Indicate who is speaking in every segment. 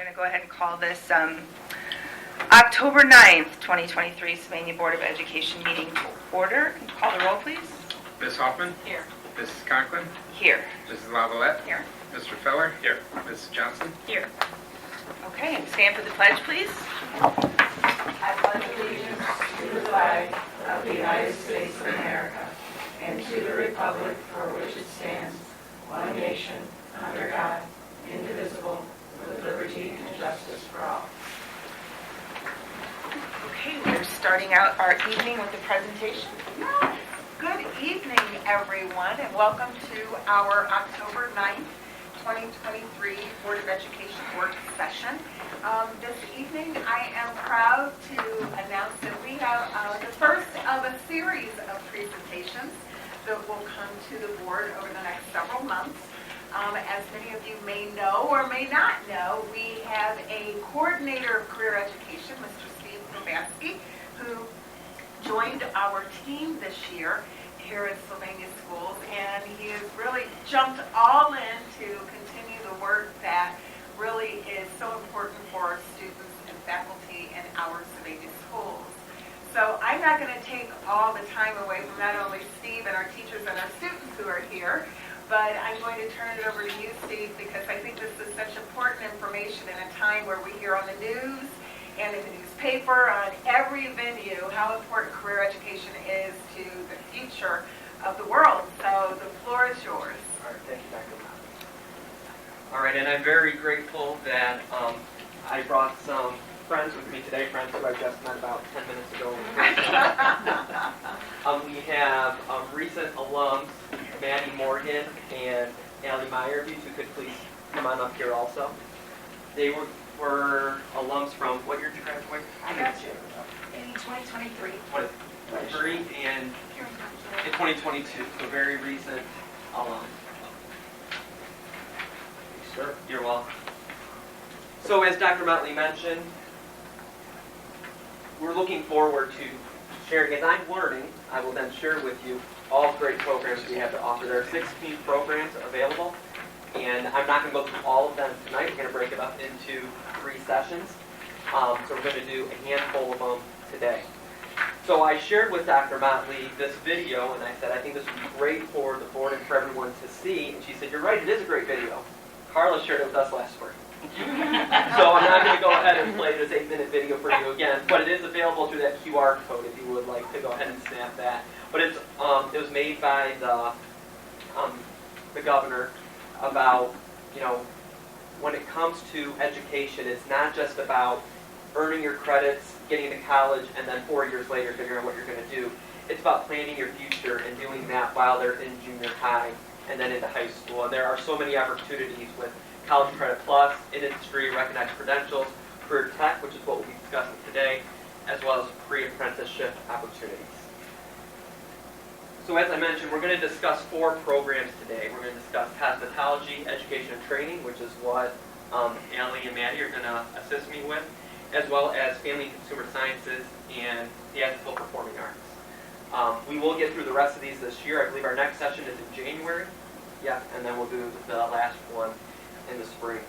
Speaker 1: going to go ahead and call this October 9th, 2023 Sylvania Board of Education meeting to order. Call the roll, please.
Speaker 2: Ms. Hoffman?
Speaker 1: Here.
Speaker 2: Mrs. Conklin?
Speaker 1: Here.
Speaker 2: Mrs. Lavalette?
Speaker 1: Here.
Speaker 2: Mr. Feller? Here. Mrs. Johnson?
Speaker 1: Here. Okay, and stand for the pledge, please.
Speaker 3: I pledge allegiance to the flag of the United States of America and to the republic for which it stands, one nation, under God, indivisible, with liberty and justice for all.
Speaker 1: Okay, we're starting out our evening with the presentation.
Speaker 4: Good evening, everyone, and welcome to our October 9th, 2023 Board of Education work session. This evening, I am proud to announce that we have the first of a series of presentations that will come to the board over the next several months. As many of you may know or may not know, we have a coordinator of career education, Mr. Steve Levansky, who joined our team this year here at Sylvania Schools, and he has really jumped all in to continue the work that really is so important for our students and faculty in our Sylvania schools. So I'm not going to take all the time away from not only Steve and our teachers and our students who are here, but I'm going to turn it over to you, Steve, because I think this is such important information in a time where we hear on the news and in the newspaper, on every venue, how important career education is to the future of the world. So the floor is yours.
Speaker 5: All right, thank you, Dr. Mott. All right, and I'm very grateful that I brought some friends with me today, friends who I just met about 10 minutes ago. We have recent alums, Maddie Morgan and Allie Meyer. If you two could please come on up here also. They were alums from, what year did you graduate?
Speaker 4: I got you. In 2023.
Speaker 5: 2023 and in 2022, so very recent alum.
Speaker 2: Sure.
Speaker 5: You're welcome. So as Dr. Motley mentioned, we're looking forward to sharing. As I'm learning, I will then share with you all the great programs we have to offer. There are 16 programs available, and I'm not going to go through all of them tonight. We're going to break it up into 3 sessions. So we're going to do a handful of them today. So I shared with Dr. Motley this video, and I said, I think this would be great for the board and for everyone to see. And she said, you're right, it is a great video. Carla shared it with us last spring. So I'm not going to go ahead and play this 8-minute video for you again, but it is available through that QR code if you would like to go ahead and snap that. But it was made by the governor about, when it comes to education, it's not just about earning your credits, getting to college, and then 4 years later figuring out what you're going to do. It's about planning your future and doing that while they're in junior high and then into high school. And there are so many opportunities with College Credit Plus, industry recognized credentials, career tech, which is what we'll be discussing today, as well as pre-apprenticeship opportunities. So as I mentioned, we're going to discuss 4 programs today. We're going to discuss cosmetology, education and training, which is what Allie and Maddie are going to assist me with, as well as family and consumer sciences and theatrical performing arts. We will get through the rest of these this year. I believe our next session is in January. Yeah, and then we'll do the last one in the spring.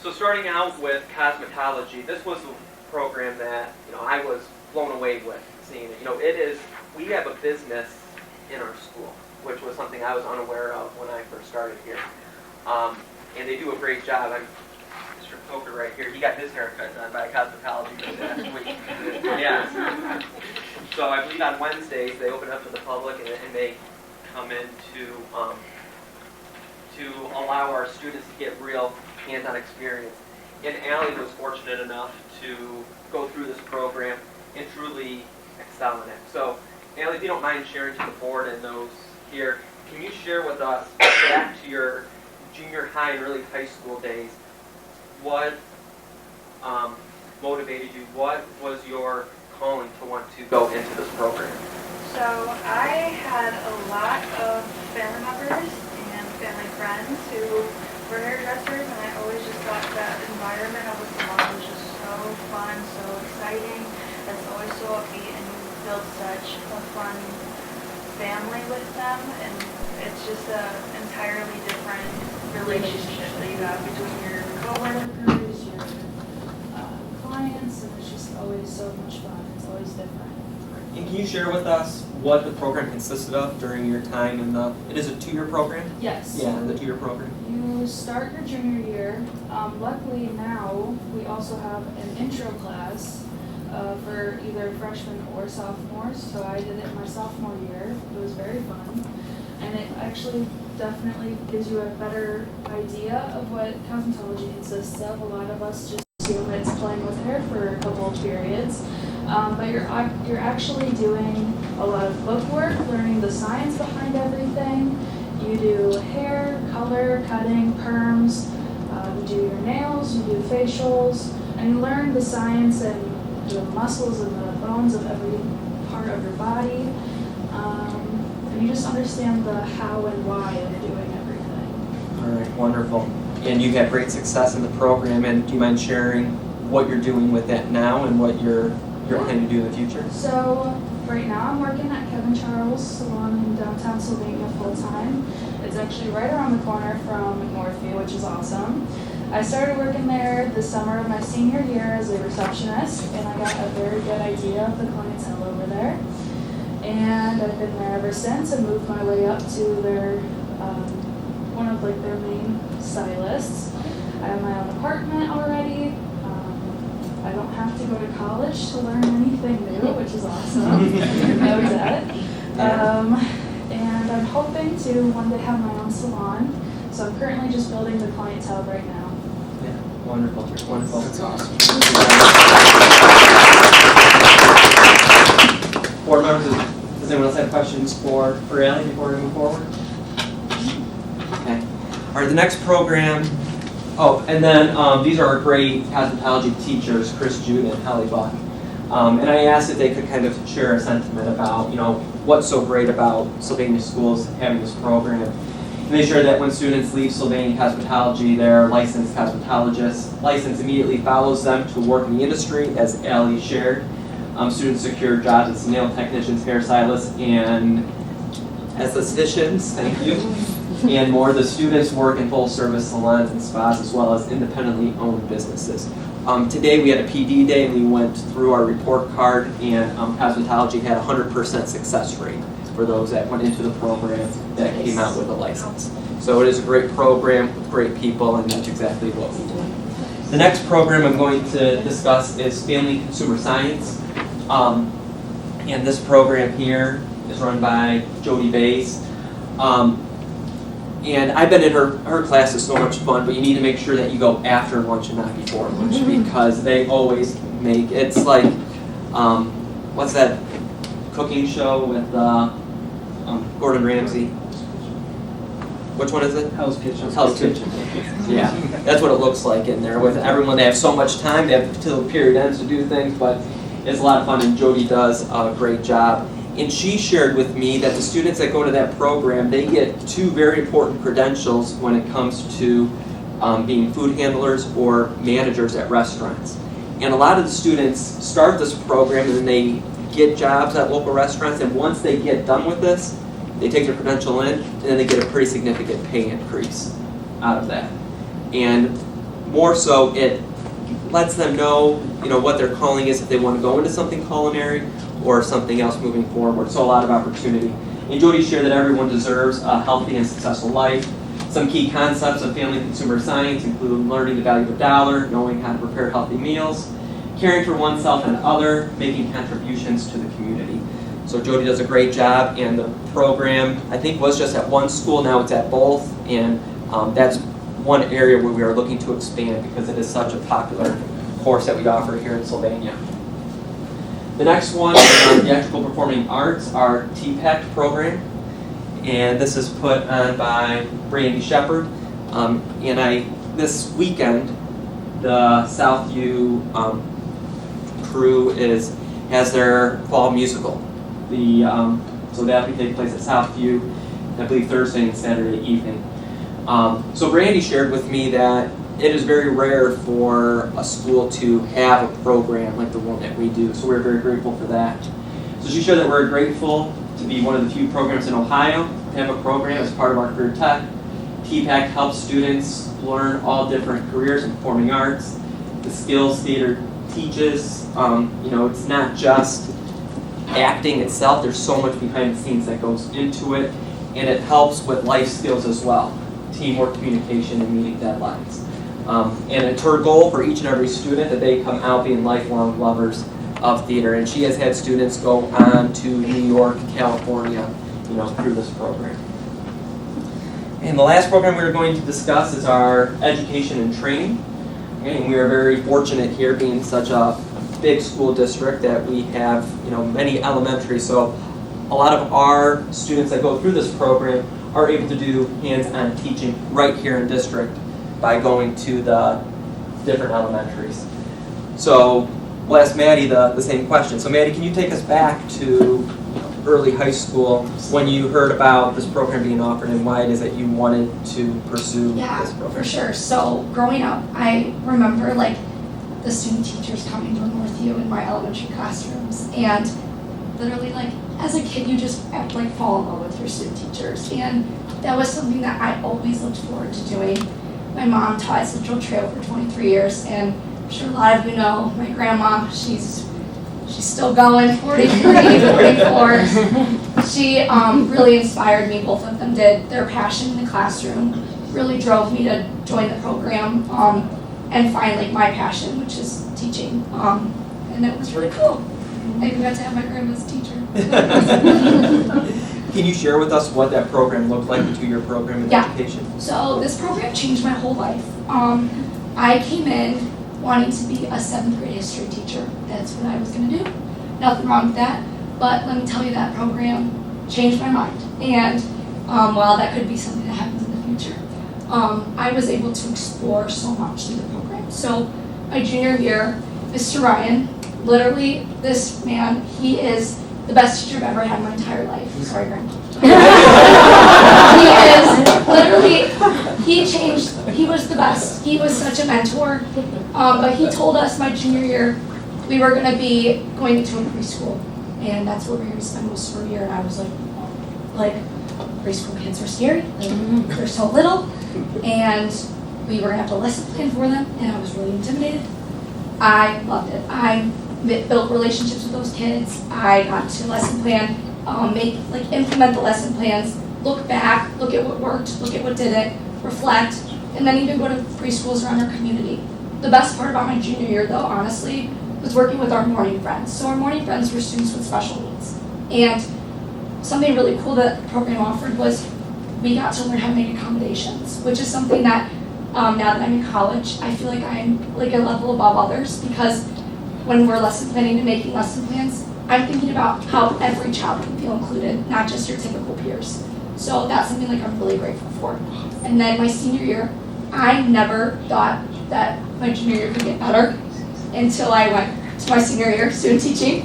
Speaker 5: So starting out with cosmetology, this was a program that I was blown away with seeing it. We have a business in our school, which was something I was unaware of when I first started here. And they do a great job. Mr. Coker right here, he got his haircut done by a cosmetology last week. Yes. So I believe on Wednesdays they open up to the public and they come in to allow our students to get real hands-on experience. And Allie was fortunate enough to go through this program and truly excel in it. So, Allie, if you don't mind sharing to the board and those here, can you share with us, back to your junior high and early high school days, what motivated you? What was your calling to want to go into this program?
Speaker 6: So I had a lot of family members and family friends who were hairdressers, and I always just thought that environment of a salon was just so fun, so exciting. It's always so upbeat, and you build such a fun family with them, and it's just an entirely different relationship that you have between your coworkers, your clients, and it's just always so much fun. It's always different.
Speaker 5: And can you share with us what the program consisted of during your time in the, it is a 2-year program?
Speaker 6: Yes.
Speaker 5: Yeah, the 2-year program.
Speaker 6: You start your junior year. Luckily now, we also have an intro class for either freshmen or sophomores. So I did it my sophomore year. It was very fun. And it actually definitely gives you a better idea of what cosmetology consists of. A lot of us just assume it's playing with hair for a couple of periods. But you're actually doing a lot of book work, learning the science behind everything. You do hair, color, cutting, perms, you do your nails, you do facials, and you learn the science and the muscles and the bones of every part of your body. And you just understand the how and why of doing everything.
Speaker 5: All right, wonderful. And you've had great success in the program, and do you mind sharing what you're doing with that now and what you're planning to do in the future?
Speaker 6: So right now I'm working at Kevin Charles Salon in downtown Sylvania full-time. It's actually right around the corner from Northview, which is awesome. I started working there the summer of my senior year as a receptionist, and I got a very good idea of the clientele over there. And I've been there ever since and moved my way up to their one of like their main stylists. I have my own apartment already. I don't have to go to college to learn anything new, which is awesome. I was at it. And I'm hoping to one day have my own salon. So I'm currently just building the clientele right now.
Speaker 5: Yeah, wonderful, wonderful.
Speaker 2: That's awesome.
Speaker 5: Board members, does anyone else have questions for Allie before we move forward? Okay. All right, the next program. Oh, and then these are our great cosmetology teachers, Chris Jude and Holly Buck. And I asked if they could kind of share a sentiment about, what's so great about Sylvania Schools having this program. And they shared that when students leave Sylvania Cosmetology, their licensed cosmetologist license immediately follows them to work in the industry, as Allie shared. Students secure jobs as nail technicians, hairstylists, and estheticians, thank you, and more. The students work in full-service salons and spas as well as independently owned businesses. Today we had a PD day and we went through our report card, and cosmetology had a 100% success rate for those that went into the program that came out with a license. So it is a great program with great people, and that's exactly what we do. The next program I'm going to discuss is Family Consumer Science. And this program here is run by Jody Bays. And I've been in her class, is so much fun, but you need to make sure that you go after lunch and not before lunch, because they always make, it's like, what's that cooking show with Gordon Ramsay? Which one is it?
Speaker 7: Hell's Kitchen.
Speaker 5: Hell's Kitchen. Yeah, that's what it looks like in there with everyone. They have so much time, they have till the period ends to do things, but it's a lot of fun, and Jody does a great job. And she shared with me that the students that go to that program, they get 2 very important credentials when it comes to being food handlers or managers at restaurants. And a lot of the students start this program and then they get jobs at local restaurants, and once they get done with this, they take their credential in, and then they get a pretty significant pay increase out of that. And more so, it lets them know, what their calling is if they want to go into something culinary or something else moving forward. So a lot of opportunity. And Jody shared that everyone deserves a healthy and successful life. Some key concepts of family consumer science include learning the value of a dollar, knowing how to prepare healthy meals, caring for oneself and other, making contributions to the community. So Jody does a great job, and the program, I think, was just at one school, now it's at both, and that's one area where we are looking to expand because it is such a popular course that we offer here in Sylvania. The next one is Theatrical Performing Arts, our TPAC program, and this is put on by Brandy Shepard. This weekend, the Southview crew has their fall musical. So that will take place at Southview, I believe Thursday and Saturday evening. So Brandy shared with me that it is very rare for a school to have a program like the one that we do, so we're very grateful for that. So she shared that we're grateful to be one of the few programs in Ohio to have a program as part of our Career Tech. TPAC helps students learn all different careers in performing arts, the skills theater teaches. It's not just acting itself. There's so much behind the scenes that goes into it, and it helps with life skills as well, teamwork, communication, and meeting deadlines. And it's her goal for each and every student that they come out being lifelong lovers of theater. And she has had students go on to New York, California, through this program. And the last program we're going to discuss is our education and training. And we are very fortunate here, being such a big school district, that we have many elementary. So a lot of our students that go through this program are able to do hands-on teaching right here in district by going to the different elementaries. So we'll ask Maddie the same question. So Maddie, can you take us back to early high school when you heard about this program being offered and why it is that you wanted to pursue this program?
Speaker 7: For sure. So growing up, I remember the student teachers coming to Northview in my elementary classrooms, and literally as a kid you just fall in love with your student teachers, and that was something that I always looked forward to doing. My mom taught at Central Trail for 23 years, and I'm sure a lot of you know my grandma. She's still going, 43, 44. She really inspired me. Both of them did. Their passion in the classroom really drove me to join the program and find my passion, which is teaching. And it was really cool. I got to have my grandma's teacher.
Speaker 5: Can you share with us what that program looked like, the two-year program in education?
Speaker 7: So this program changed my whole life. I came in wanting to be a 7th grade history teacher. That's what I was going to do. Nothing wrong with that. But let me tell you, that program changed my mind. And while that could be something that happens in the future, I was able to explore so much in the program. So my junior year, Mr. Ryan, literally this man, he is the best teacher I've ever had in my entire life. Sorry, Grandma. He is literally, he was the best. He was such a mentor. But he told us my junior year we were going to be going into a preschool. And that's where we were going to spend most of our year. And I was like, preschool kids are scary. They're so little. And we were going to have to lesson plan for them. And I was really intimidated. I loved it. I built relationships with those kids. I got to lesson plan, implement the lesson plans, look back, look at what worked, look at what didn't, reflect, and then even go to preschools around our community. The best part about my junior year, though, honestly, was working with our morning friends. So our morning friends were students with special needs. And something really cool that the program offered was we got to learn how to make accommodations, which is something that now that I'm in college, I feel like I'm a level above others, because when we're lesson planning and making lesson plans, I'm thinking about how every child can feel included, not just your typical peers. So that's something I'm really grateful for. And then my senior year, I never thought that my junior year could get better until I went to my senior year student teaching.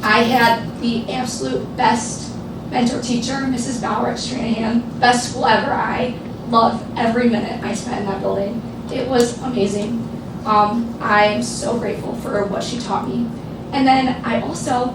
Speaker 7: I had the absolute best mentor teacher, Mrs. Bauer at Stranahan, best school ever. I loved every minute I spent in that building. It was amazing. I'm so grateful for what she taught me. And then I also,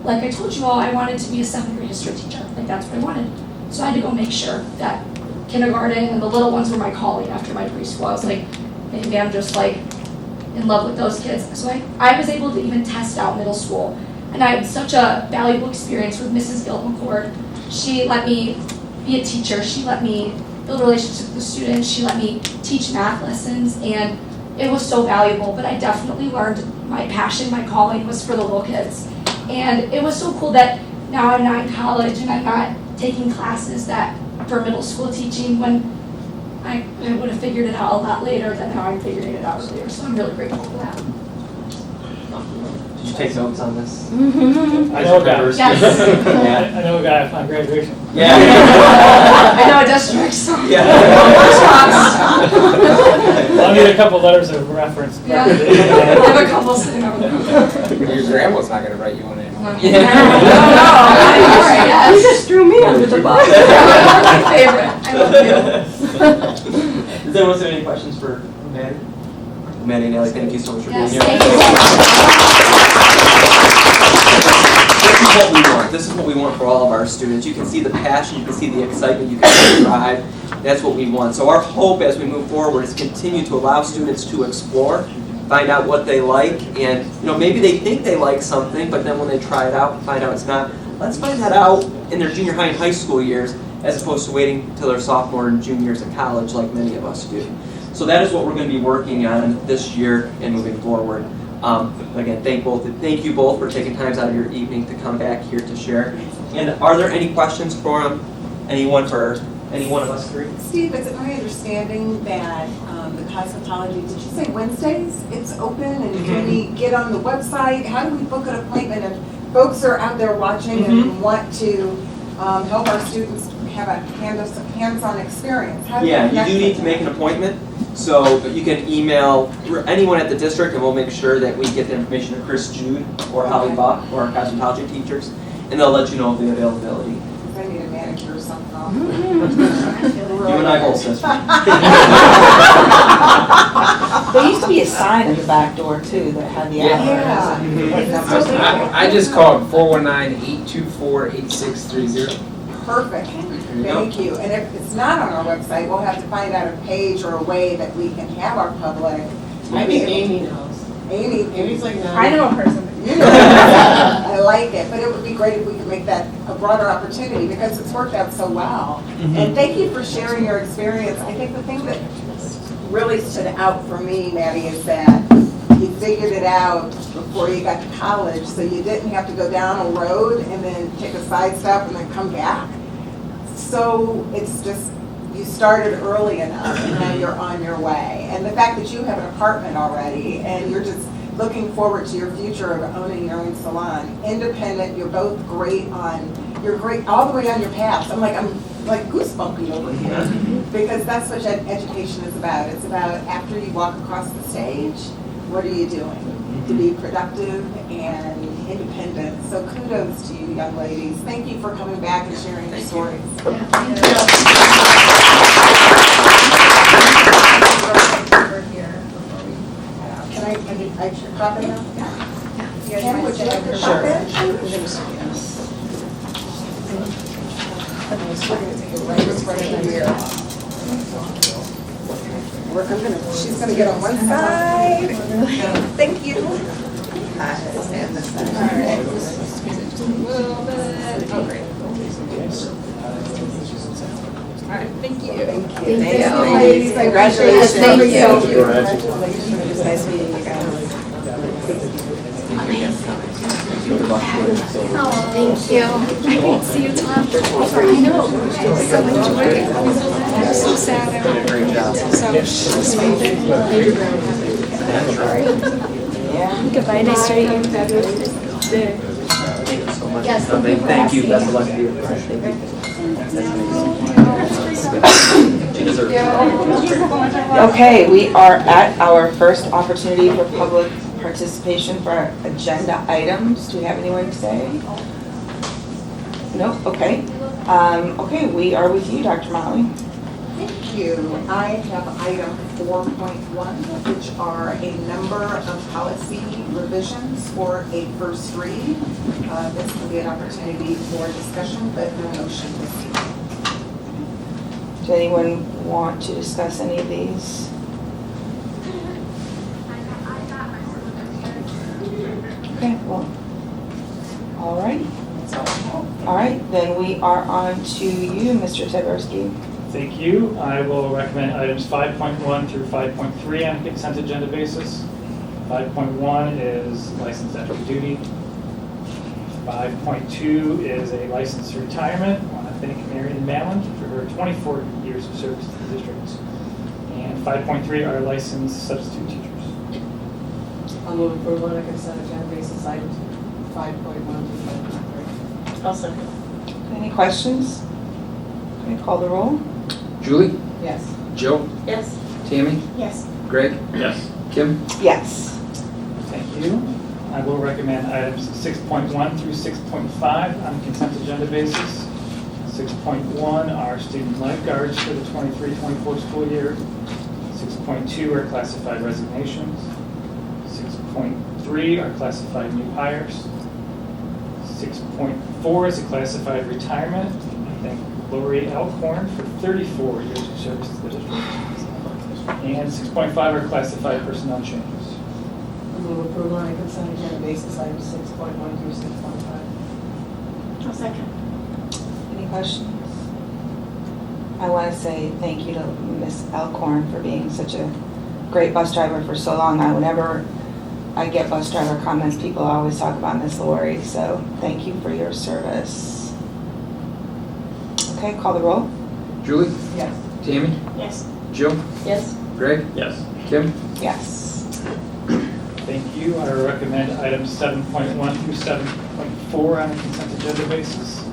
Speaker 7: like I told you all, I wanted to be a 7th grade history teacher. That's what I wanted. So I had to go make sure that kindergarten and the little ones were my calling after my preschool. I was like, maybe I'm just in love with those kids. So I was able to even test out middle school. And I had such a valuable experience with Mrs. Gilt McCord. She let me be a teacher. She let me build relationships with the students. She let me teach math lessons, and it was so valuable. But I definitely learned my passion, my calling was for the little kids. And it was so cool that now I'm not in college and I'm not taking classes that for middle school teaching, when I would have figured it out a lot later than how I'm figuring it out earlier. So I'm really grateful for that.
Speaker 5: Did you take notes on this?
Speaker 8: I know a guy.
Speaker 7: Yes.
Speaker 8: I know a guy upon graduation.
Speaker 5: Yeah.
Speaker 7: I know a district, so.
Speaker 5: Yeah.
Speaker 8: I'll need a couple letters of reference.
Speaker 7: Yeah. I have a couple sitting over there.
Speaker 2: Your grandma's not going to write you one anymore.
Speaker 7: No, yes. You just threw me under the bus. You're my favorite. I love you.
Speaker 5: Does anyone have any questions for Maddie? Maddie and Ellie, thank you so much for being
Speaker 7: Yes,
Speaker 5: here.
Speaker 7: thank you so much.
Speaker 5: this is what we want. This is what we want for all of our students. You can see the passion, you can see the excitement, you can see the drive. That's what we want. So our hope as we move forward is continue to allow students to explore, find out what they like, and maybe they think they like something, but then when they try it out and find out it's not, let's find that out in their junior high and high school years, as opposed to waiting until their sophomore and junior years at college like many of us do. So that is what we're going to be working on this year and moving forward. Again, thank you both for taking time out of your evening to come back here to share. And are there any questions for anyone of us three?
Speaker 3: Steve, it's my understanding that the cosmetology, did you say Wednesdays it's open? And can we get on the website? How do we book an appointment if folks are out there watching and want to help our students have a hands-on experience? How do we
Speaker 5: Yeah, you
Speaker 3: connect
Speaker 5: do
Speaker 3: with
Speaker 5: need to
Speaker 3: them?
Speaker 5: make an appointment. So you can email anyone at the district, and we'll make sure that we get the information to Chris Jude or Holly Buck or our cosmetology teachers, and they'll let you know of the availability.
Speaker 3: I need a manicure or something.
Speaker 5: You and I both, sister.
Speaker 9: There used to be a sign at the back door too that had the
Speaker 5: Yeah.
Speaker 9: address.
Speaker 3: Yeah.
Speaker 2: I just called 419-824-8630.
Speaker 3: Perfect. Thank you. And if it's not on our website, we'll have to find out a page or a way that we can have our public.
Speaker 10: I think Amy knows.
Speaker 3: Amy's
Speaker 10: like, no.
Speaker 6: I know a person.
Speaker 3: I like it, but it would be great if we could make that a broader opportunity because it's worked out so well. And thank you for sharing your experience. I think the thing that really stood out for me, Maddie, is that you figured it out before you got to college, so you didn't have to go down a road and then take a side step and then come back. So it's just, you started early enough and now you're on your way. And the fact that you have an apartment already and you're just looking forward to your future of owning your own salon. Independent, you're both you're great all the way on your path. I'm like goosebumpy over here because that's what education is about. It's about after you walk across the stage, what are you doing to be productive and independent? So kudos to you young ladies. Thank you for coming back and sharing your stories. Can I should pop it now? Ken, would you like to pop in? She's gonna get on one side. Thank you. And this side. All right. Little bit. Oh, great. All right, thank you. Thank you. Ladies, congratulations.
Speaker 7: Thank you.
Speaker 3: Congratulations. Nice meeting you guys.
Speaker 7: Oh, thank you. I can't see you till after 12. I know. So enjoyed it. I'm so sad. I
Speaker 5: Did a great job.
Speaker 7: Goodbye. Nice to meet you. Yes.
Speaker 5: Thank you. Best of luck to you. She deserves it.
Speaker 9: Okay, we are at our first opportunity for public participation for agenda items. Do we have anyone today? No? Okay. Okay, we are with you, Dr. Molly.
Speaker 3: Thank you. I have item 4.1, which are a number of policy revisions for a first read. This will be an opportunity for discussion, but no motion this evening.
Speaker 9: Does anyone want to discuss any of these? Okay, well, all right. All right, then we are on to you, Mr. Tyberski.
Speaker 8: Thank you. I will recommend items 5.1 through 5.3 on a consent agenda basis. 5.1 is licensed active duty. 5.2 is a licensed retirement. I want to thank Marion Malin for her 24 years of service to the district. And 5.3 are licensed substitute teachers.
Speaker 10: I'll move approval on a consent agenda basis items 5.1 to 5.3. I'll second.
Speaker 9: Any questions? Can you call the roll?
Speaker 2: Julie?
Speaker 10: Yes.
Speaker 2: Jill?
Speaker 10: Yes.
Speaker 2: Tammy?
Speaker 10: Yes.
Speaker 2: Greg?
Speaker 8: Yes.
Speaker 2: Kim?
Speaker 9: Yes.
Speaker 8: Thank you. I will recommend items 6.1 through 6.5 on a consent agenda basis. 6.1 are student lifeguards for the 23-24 school year. 6.2 are classified resignations. 6.3 are classified new hires. 6.4 is a classified retirement. I thank Lori Alcorn for 34 years of service to the district. And 6.5 are classified personnel changes.
Speaker 10: I move approval on a consent agenda basis, items 6.1 through 6.5.
Speaker 6: I'll second.
Speaker 9: Any questions? I want to say thank you to Ms. Alcorn for being such a great bus driver for so long. Whenever I get bus driver comments, people always talk about Ms. Lori, so thank you for your service. Okay, call the roll.
Speaker 2: Julie?
Speaker 10: Yes.
Speaker 2: Tammy?
Speaker 6: Yes.
Speaker 2: Jill?
Speaker 6: Yes.
Speaker 2: Greg?
Speaker 8: Yes.
Speaker 2: Kim?
Speaker 9: Yes.
Speaker 8: Thank you. I recommend items 7.1 through 7.4 on a consent agenda basis.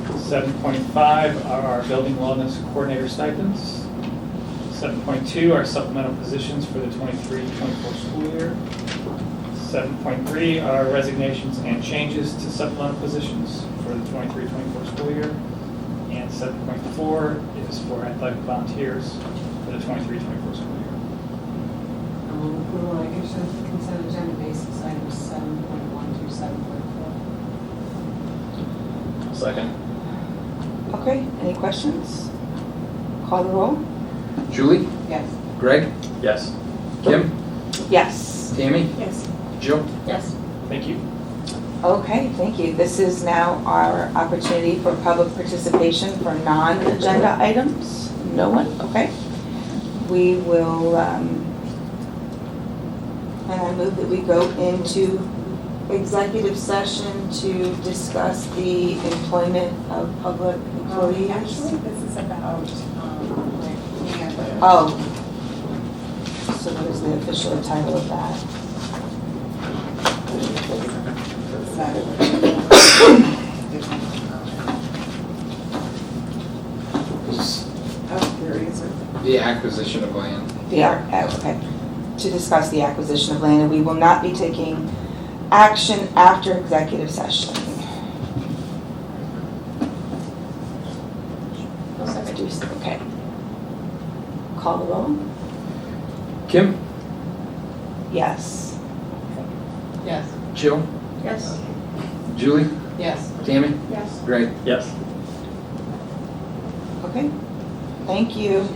Speaker 8: 7.5 are our building wellness coordinator stipends. 7.2 are supplemental positions for the 23-24 school year. 7.3 are resignations and changes to supplemental positions for the 23-24 school year. And 7.4 is for athletic volunteers for the 23-24 school year.
Speaker 10: I move approval on a consent agenda basis, items 7.1 through 7.4.
Speaker 2: Second.
Speaker 9: Okay, any questions? Call the roll.
Speaker 2: Julie?
Speaker 10: Yes.
Speaker 2: Greg?
Speaker 8: Yes.
Speaker 2: Kim?
Speaker 9: Yes.
Speaker 2: Tammy?
Speaker 10: Yes.
Speaker 2: Jill?
Speaker 6: Yes.
Speaker 8: Thank you.
Speaker 9: Okay, thank you. This is now our opportunity for public participation for non-agenda items. No one? Okay. We will, and I move that we go into executive session to discuss the employment of public employees.
Speaker 3: Actually, this is about, like, and
Speaker 9: Oh. So what is the official title of that?
Speaker 3: Oh, there is it.
Speaker 2: The acquisition of land.
Speaker 9: Okay. To discuss the acquisition of land, and we will not be taking action after executive session. Okay. Call the roll?
Speaker 2: Kim?
Speaker 9: Yes.
Speaker 10: Yes.
Speaker 2: Jill?
Speaker 6: Yes.
Speaker 2: Julie?
Speaker 10: Yes.
Speaker 2: Tammy?
Speaker 6: Yes.
Speaker 2: Greg?
Speaker 8: Yes.
Speaker 9: Okay. Thank you.